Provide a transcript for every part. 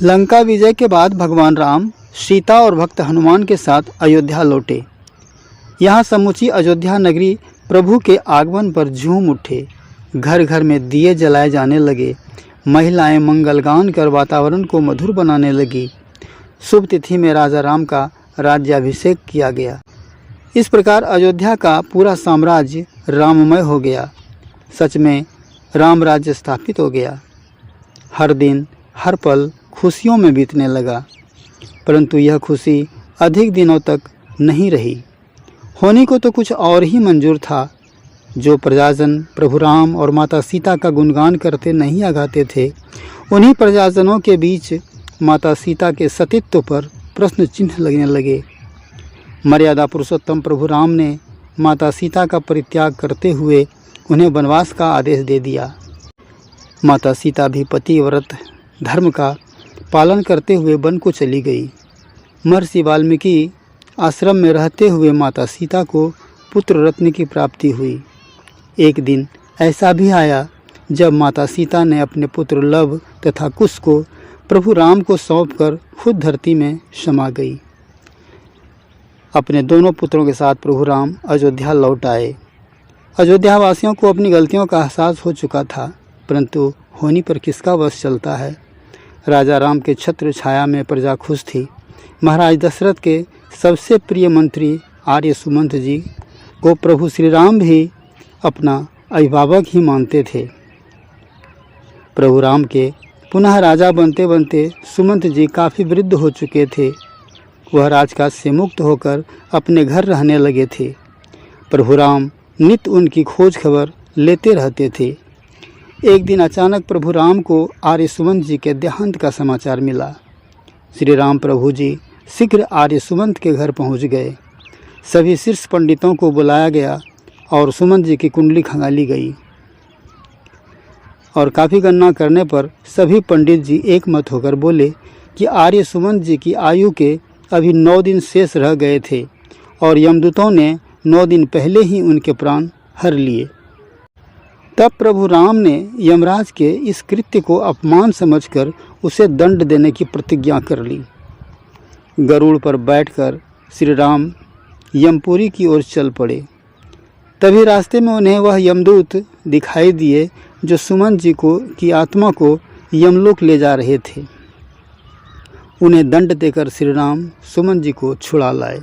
लंका विजय के बाद भगवान राम सीता और भक्त हनुमान के साथ अयोध्या लौटे। यहाँ समूची अयोध्या नगरी प्रभु के आगमन पर झूम उठे। घर घर में दिए जलाए जाने लगे। महिलाएं मंगलगान कर वातावरण को मधुर बनाने लगी। शुभ तिथि में राजा राम का राज्याभिषेक किया गया। इस प्रकार अयोध्या का पूरा साम्राज्य राममय हो गया। सच में राम राज्य स्थापित हो गया। हर दिन हर पल खुशियों में बीतने लगा, परंतु यह खुशी अधिक दिनों तक नहीं रही। होने को तो कुछ और ही मंजूर था। जो प्रजाजन प्रभु राम और माता सीता का गुणगान करते नहीं आगाते थे, उन्हीं प्रजाजनों के बीच माता सीता के सतीत्व पर प्रश्न चिन्ह लगने लगे। मर्यादा पुरुषोत्तम प्रभु राम ने माता सीता का परित्याग करते हुए उन्हें वनवास का आदेश दे दिया। माता सीता भी पतिव्रत धर्म का पालन करते हुए वन को चली गई। महर्षि वाल्मीकि आश्रम में रहते हुए माता सीता को पुत्र रत्न की प्राप्ति हुई। एक दिन ऐसा भी आया जब माता सीता ने अपने पुत्र लव तथा कुश को प्रभु राम को सौंपकर खुद धरती में समा गई। अपने दोनों पुत्रों के साथ प्रभु राम अयोध्या लौट आए। अयोध्या वासियों को अपनी गलतियों का एहसास हो चुका था, परंतु होनी पर किसका वश चलता है। राजा राम के छत्र छाया में प्रजा खुश थी। महाराज दशरथ के सबसे प्रिय मंत्री आर्य सुमंत जी को प्रभु श्री राम भी अपना अभिभावक ही मानते थे। प्रभु राम के पुनः राजा बनते बनते सुमंत जी काफ़ी वृद्ध हो चुके थे। वह राजकाज से मुक्त होकर अपने घर रहने लगे थे। प्रभु राम नित्य उनकी खोज खबर लेते रहते थे। एक दिन अचानक प्रभु राम को आर्य सुमंत जी के देहांत का समाचार मिला। श्री राम प्रभु जी शीघ्र आर्य सुमंत के घर पहुंच गए। सभी शीर्ष पंडितों को बुलाया गया और सुमंत जी की कुंडली खंगाली गई और काफ़ी गणना करने पर सभी पंडित जी एक मत होकर बोले कि आर्य सुमंत जी की आयु के अभी 9 दिन शेष रह गए थे और यमदूतों ने 9 दिन पहले ही उनके प्राण हर लिए। तब प्रभु राम ने यमराज के इस कृत्य को अपमान समझकर उसे दंड देने की प्रतिज्ञा कर ली। गरुड़ पर बैठकर श्री राम यमपुरी की ओर चल पड़े। तभी रास्ते में उन्हें वह यमदूत दिखाई दिए जो सुमंत जी की आत्मा को यमलोक ले जा रहे थे। उन्हें दंड देकर श्री राम सुमंत जी को छुड़ा लाए।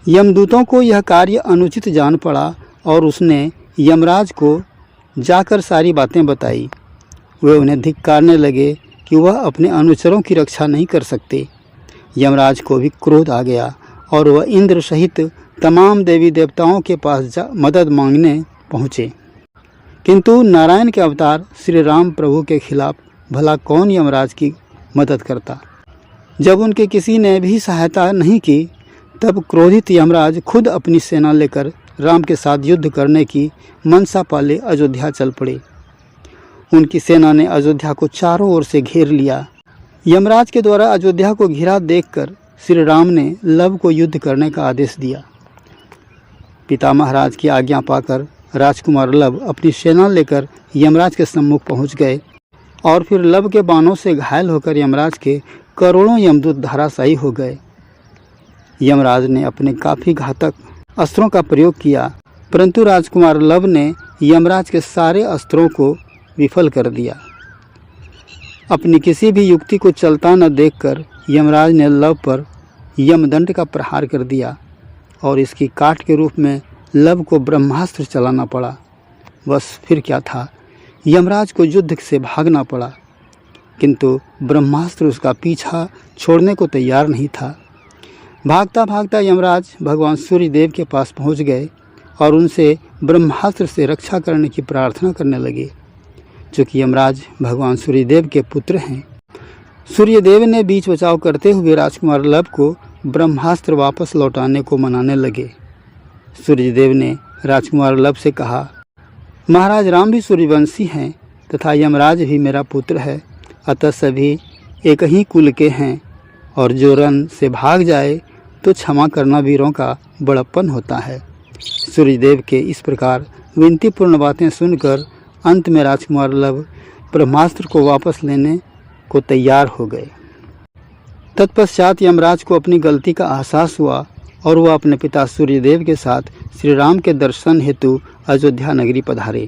यमदूतों को यह कार्य अनुचित जान पड़ा और उसने यमराज को जाकर सारी बातें बताई। वे उन्हें धिक्कारने लगे कि वह अपने अनुचरों की रक्षा नहीं कर सकते। यमराज को भी क्रोध आ गया और वह इंद्र सहित तमाम देवी देवताओं के पास मदद मांगने पहुँचे, किंतु नारायण के अवतार श्री राम प्रभु के खिलाफ भला कौन यमराज की मदद करता। जब उनके किसी ने भी सहायता नहीं की, तब क्रोधित यमराज खुद अपनी सेना लेकर राम के साथ युद्ध करने की मनसा पाले अयोध्या चल पड़े। उनकी सेना ने अयोध्या को चारों ओर से घेर लिया। यमराज के द्वारा अयोध्या को घिरा देखकर श्री राम ने लव को युद्ध करने का आदेश दिया। पिता महाराज की आज्ञा पाकर राजकुमार लव अपनी सेना लेकर यमराज के सम्मुख पहुंच गए और फिर लव के बाणों से घायल होकर यमराज के करोड़ों यमदूत धराशायी हो गए। यमराज ने अपने काफ़ी घातक अस्त्रों का प्रयोग किया, परंतु राजकुमार लव ने यमराज के सारे अस्त्रों को विफल कर दिया। अपनी किसी भी युक्ति को चलता न देखकर यमराज ने लव पर यमदंड का प्रहार कर दिया और इसकी काट के रूप में लव को ब्रह्मास्त्र चलाना पड़ा। बस फिर क्या था, यमराज को युद्ध से भागना पड़ा, किंतु ब्रह्मास्त्र उसका पीछा छोड़ने को तैयार नहीं था। भागता भागता यमराज भगवान सूर्य देव के पास पहुंच गए और उनसे ब्रह्मास्त्र से रक्षा करने की प्रार्थना करने लगे। चूँकि यमराज भगवान सूर्यदेव के पुत्र हैं, सूर्यदेव ने बीच बचाव करते हुए राजकुमार लव को ब्रह्मास्त्र वापस लौटाने को मनाने लगे। सूर्यदेव ने राजकुमार लव से कहा, महाराज राम भी सूर्यवंशी हैं तथा यमराज भी मेरा पुत्र है, अतः सभी एक ही कुल के हैं और जो रण से भाग जाए तो क्षमा करना वीरों का बड़प्पन होता है। सूर्यदेव के इस प्रकार विनतीपूर्ण बातें सुनकर अंत में राजकुमार लव ब्रह्मास्त्र को वापस लेने को तैयार हो गए। तत्पश्चात यमराज को अपनी गलती का एहसास हुआ और वह अपने पिता सूर्यदेव के साथ श्री राम के दर्शन हेतु अयोध्या नगरी पधारे।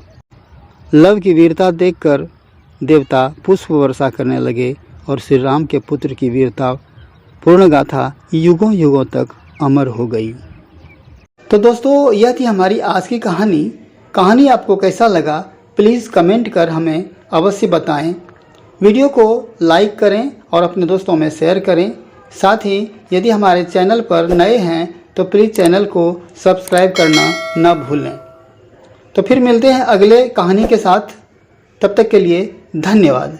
लव की वीरता देखकर देवता पुष्प वर्षा करने लगे और श्री राम के पुत्र की वीरता पूर्ण गाथा युगों युगों तक अमर हो गई। तो दोस्तों, यह थी हमारी आज की कहानी आपको कैसा लगा प्लीज़ कमेंट कर हमें अवश्य बताएं। वीडियो को लाइक करें और अपने दोस्तों में शेयर करें। साथ ही यदि हमारे चैनल पर नए हैं तो प्लीज़ चैनल को सब्सक्राइब करना न भूलें। तो फिर मिलते हैं अगले कहानी के साथ, तब तक के लिए धन्यवाद।